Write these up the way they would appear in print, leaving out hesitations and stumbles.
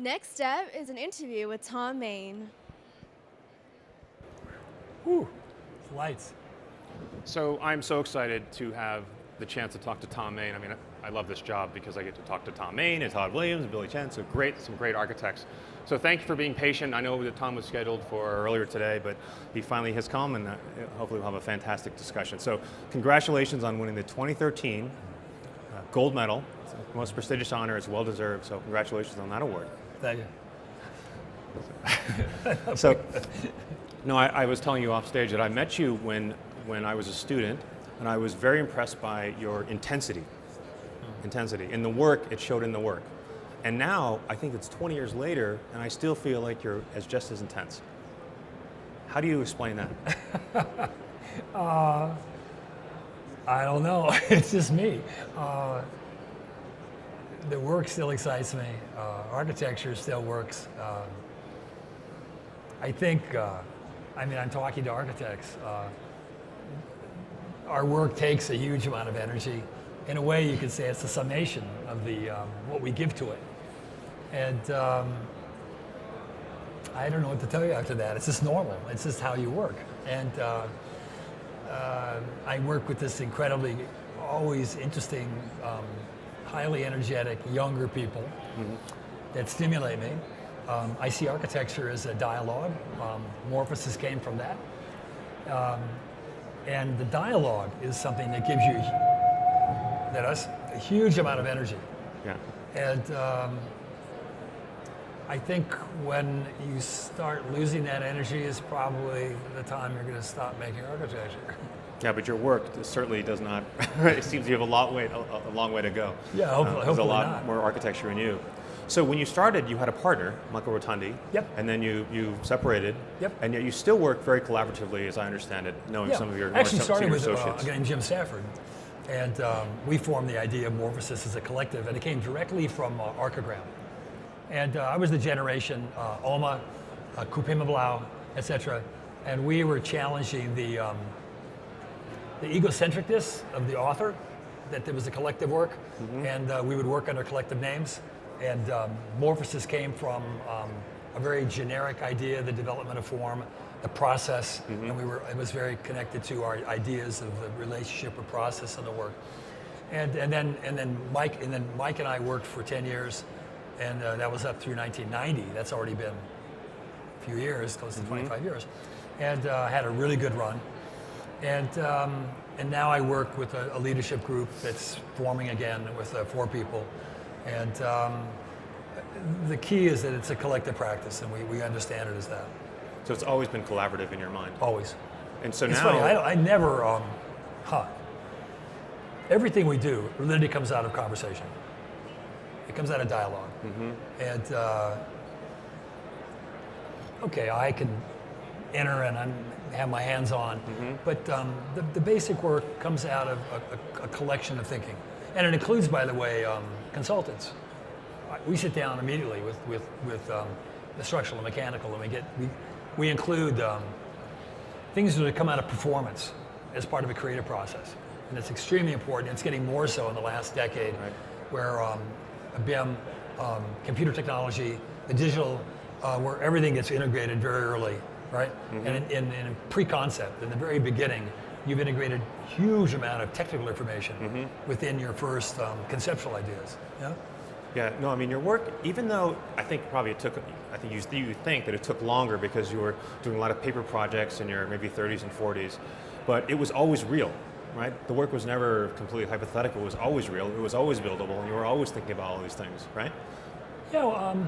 Next up is an interview with Thom Mayne. Whew, lights. So I'm so excited to have the chance to talk to Thom Mayne. I mean, I love this job because I get to talk to Thom Mayne and Todd Williams and Billy Chen, some great architects. So thank you for being patient. I know that Tom was scheduled for earlier today, but he finally has come, and hopefully we'll have a fantastic discussion. So congratulations on winning the 2013 gold medal. It's the most prestigious honor. It's well deserved, so congratulations on that award. Thank you. So, no, I was telling you off stage that I met you when I was a student, and I was very impressed by your intensity. In the work, it showed in the work. And now, I think it's 20 years later, and I still feel like you're just as intense. How do you explain that? I don't know. It's just me. The work still excites me. Architecture still works. I think, I'm talking to architects. Our work takes a huge amount of energy. In a way, you could say it's a summation of what we give to it. And I don't know what to tell you after that. It's just normal. It's just how you work. And I work with this incredibly, always interesting, highly energetic, younger people that stimulate me. I see architecture as a dialogue. Morphosis came from that. And the dialogue is something that gives you a huge amount of energy. Yeah. And I think when you start losing that energy is probably the time you're going to stop making architecture. Yeah, but your work certainly does not. It seems you have a long way to go. Yeah, hopefully, there's a lot not. more architecture in you. So when you started, you had a partner, Michael Rotundi. Yep. And then you separated. Yep. And yet you still work very collaboratively, as I understand it, knowing some of your actually more started senior with associates. a guy named Jim Stafford, and we formed the idea of Morphosis as a collective, and it came directly from Archigram. And I was the generation Oma, Coupé Blau, etc. And we were challenging the egocentricness of the author, that there was a collective work, and we would work under collective names. And Morphosis came from a very generic idea, the development of form, the process, and it was very connected to our ideas of the relationship of process and the work. And then Mike and I worked for 10 years, and that was up through 1990. That's already been a few years, close to 25 years, and had a really good run. And now I work with a leadership group that's forming again with 4 people. And the key is that it's a collective practice, and we understand it as that. So it's always been collaborative in your mind. Always. And so It's now, funny, I never, everything we do literally comes out of conversation. It comes out of dialogue. And, okay, I can enter and have my hands on, but the basic work comes out of a collection of thinking. And it includes, by the way, consultants. We sit down immediately with the structural and mechanical, and we include things that come out of performance as part of a creative process. And it's extremely important. It's getting more so in the last decade, where BIM, computer technology, the digital, where everything gets integrated very early, right? And in pre-concept, in the very beginning, you've integrated huge amount of technical information within your first conceptual ideas. Yeah. Yeah, no, I mean your work, even though I think you think that it took longer because you were doing a lot of paper projects in your maybe 30s and 40s, but it was always real, right? The work was never completely hypothetical. It was always real. It was always buildable, and you were always thinking about all these things, right? You know,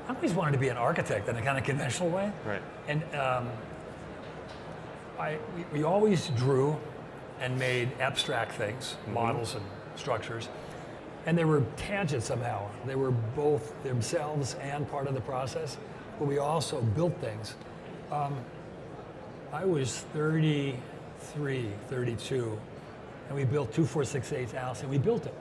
I always wanted to be an architect in a kind of conventional way. Right. And we always drew and made abstract things, models and structures, and they were tangent somehow. They were both themselves and part of the process, but we also built things. I was 33, 32, and we built 2468 house, and we built it.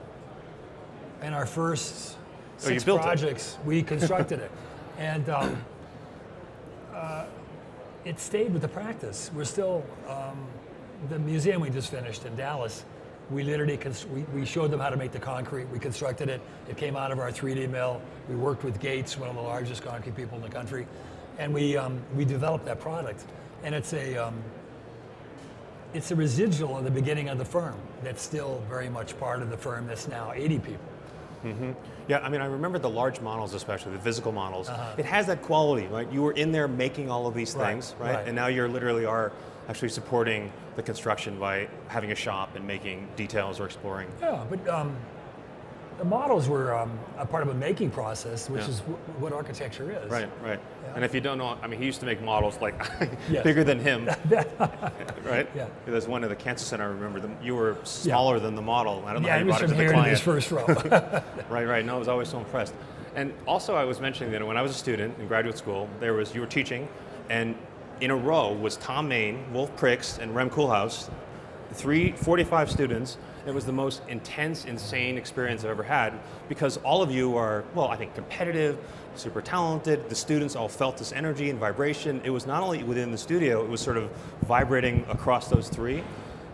And our first 6 projects, we constructed it. And it stayed with the practice. We're still, the museum we just finished in Dallas, We literally, we showed them how to make the concrete. We constructed it. It came out of our 3D mill. We worked with Gates, one of the largest concrete people in the country, and we developed that product. And it's a residual of the beginning of the firm that's still very much part of the firm that's now 80 people. Mm-hmm. Yeah, I mean, I remember the large models, especially the physical models. It has that quality, right? You were in there making all of these things, right? And now you're literally are actually supporting the construction by having a shop and making details or exploring. Yeah, but the models were a part of a making process, which is what architecture is. Right, right. Yeah. And if you don't know, I mean, he used to make models like yes. bigger than him, right? Yeah. There's one at the cancer center. I remember you were smaller than the model. I don't know how you he was brought it from to the here in client. his first row. Right, right. No, I was always so impressed. And also, I was mentioning that when I was a student in graduate school, you were teaching, and in a row was Thom Mayne, Wolf Prix, and Rem Koolhaas, 45 students. It was the most intense, insane experience I've ever had, because all of you are, well, I think competitive, super talented. The students all felt this energy and vibration. It was not only within the studio, it was sort of vibrating across those three,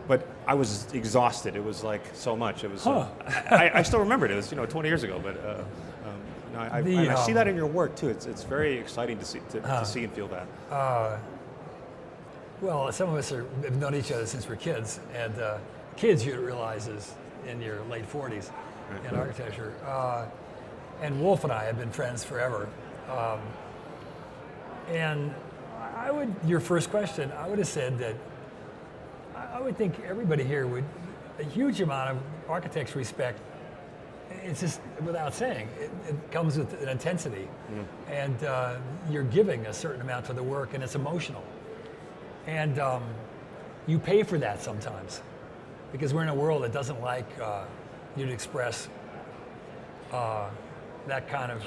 but I was exhausted. It was like so much. It was, I still remember it. It was 20 years ago, but I see that in your work too. It's very exciting to see and feel that. Well, some of us have known each other since we're kids, and kids you realize is in your late 40s in architecture. And Wolf and I have been friends forever. And your first question, I would have said that I would think everybody here would, a huge amount of architects respect. It's just without saying, it comes with an intensity, and you're giving a certain amount to the work, and it's emotional. And you pay for that sometimes, because we're in a world that doesn't like you to express that kind of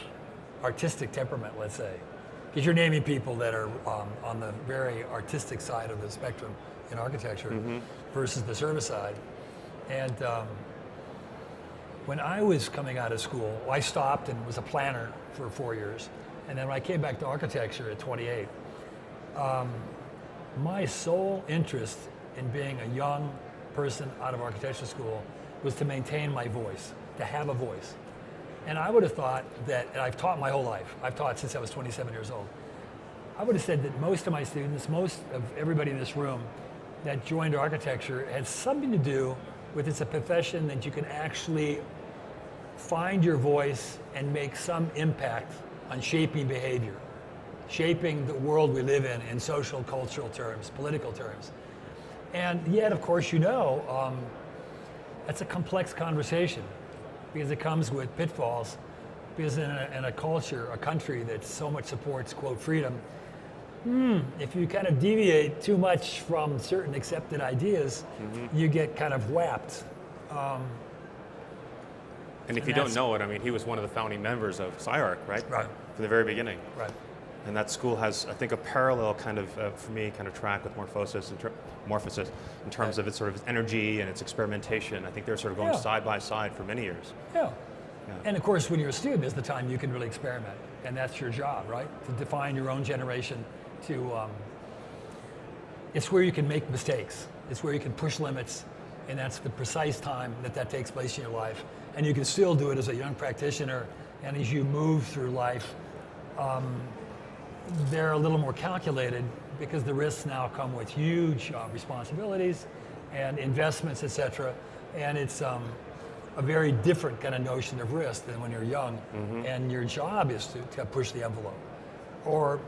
artistic temperament, let's say. Because you're naming people that are on the very artistic side of the spectrum in architecture versus the service side. And when I was coming out of school, I stopped and was a planner for 4 years. And then when I came back to architecture at 28, my sole interest in being a young person out of architecture school was to maintain my voice, to have a voice. And I would have thought that, and I've taught my whole life, I've taught since I was 27 years old, I would have said that most of my students, most of everybody in this room that joined architecture had something to do with it's a profession that you can actually find your voice and make some impact on shaping behavior, shaping the world we live in social, cultural terms, political terms. And yet, of course, that's a complex conversation because it comes with pitfalls, because in a culture, a country that so much supports, quote, freedom, if you kind of deviate too much from certain accepted ideas, you get kind of whapped. And if you don't know it, I mean, he was one of the founding members of SCI-Arc, right? Right. From the very beginning. Right. And that school has, I think, a parallel kind of, for me, kind of track with Morphosis in terms of its sort of energy and its experimentation. I think they're sort of going side by side for many years. Yeah. And of course, when you're a student is the time you can really experiment. And that's your job, right? To define your own generation, it's where you can make mistakes. It's where you can push limits. And that's the precise time that takes place in your life. And you can still do it as a young practitioner. And as you move through life, they're a little more calculated because the risks now come with huge responsibilities and investments, et cetera. And it's a very different kind of notion of risk than when you're young. And your job is to push the envelope or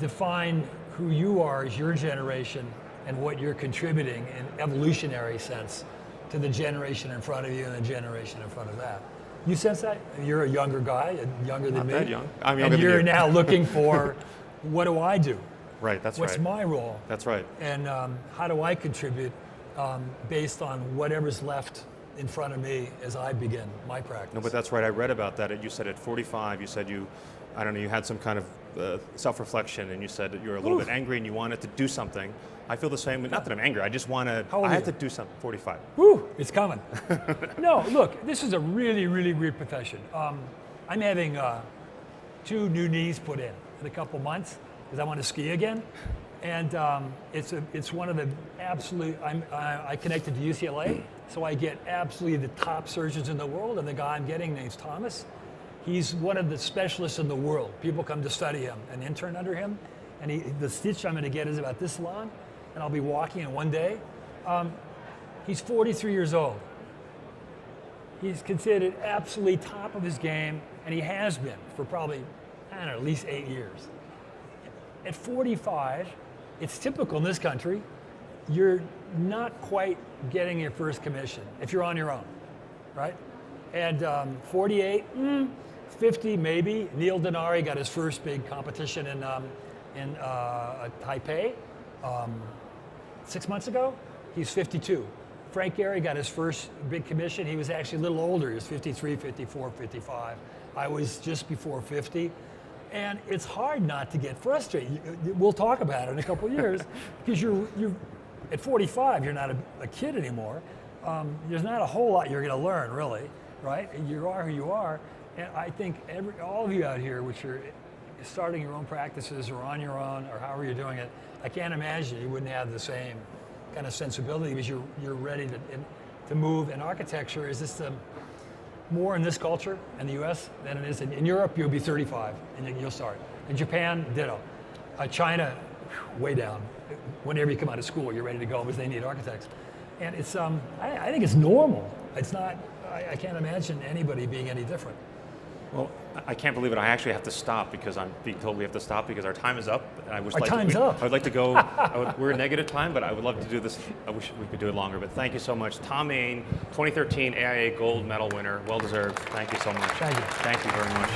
define who you are as your generation and what you're contributing in evolutionary sense to the generation in front of you and the generation in front of that. You sense that? You're a younger guy, younger than me. Not that young. I'm younger and than you're you. now looking for, what do I do? Right, that's What's right. my role? That's right. And how do I contribute based on whatever's left in front of me as I begin my practice? No, but that's right. I read about that. You said at 45, you said you had some kind of self-reflection, and you said that you were a little bit angry and you wanted to do something. I feel the same. Not that I'm angry. I just want to. How old I are have you? to do something. 45. Woo, it's coming. No, look, this is a really, really weird profession. I'm having 2 new knees put in a couple months because I want to ski again. And it's one of the absolute, I connected to UCLA, so I get absolutely the top surgeons in the world, and the guy I'm getting name's Thomas. He's one of the specialists in the world. People come to study him, an intern under him, and the stitch I'm gonna get is about this long, and I'll be walking in one day. He's 43 years old. He's considered absolutely top of his game, and he has been for probably, I don't know, at least 8 years. At 45, it's typical in this country, you're not quite getting your first commission if you're on your own, right? And 48, 50 maybe. Neil Denari got his first big competition in Taipei 6 months ago. He's 52. Frank Gehry got his first big commission. He was actually a little older. He was 53, 54, 55. I was just before 50. And it's hard not to get frustrated. We'll talk about it in a couple of years, because you're at 45, you're not a kid anymore. There's not a whole lot you're going to learn, really, right? You are who you are. And I think all of you out here, which are starting your own practices or on your own or however you're doing it, I can't imagine you wouldn't have the same kind of sensibility, because you're ready to move. And architecture is just more in this culture in the US than it is in Europe. You'll be 35 and you'll start. In Japan, ditto. China, way down. Whenever you come out of school, you're ready to go because they need architects. And it's, I think it's normal. It's not, I can't imagine anybody being any different. Well, I can't believe it. I actually have to stop because I'm being told we have to stop because our time is up. And I wish Our time's up. I would like to go. We're in negative time, but I would love to do this. I wish we could do it longer. But thank you so much, Thom Mayne, 2013 AIA gold medal winner, well deserved. Thank you so much. Thank you. Thank you very much.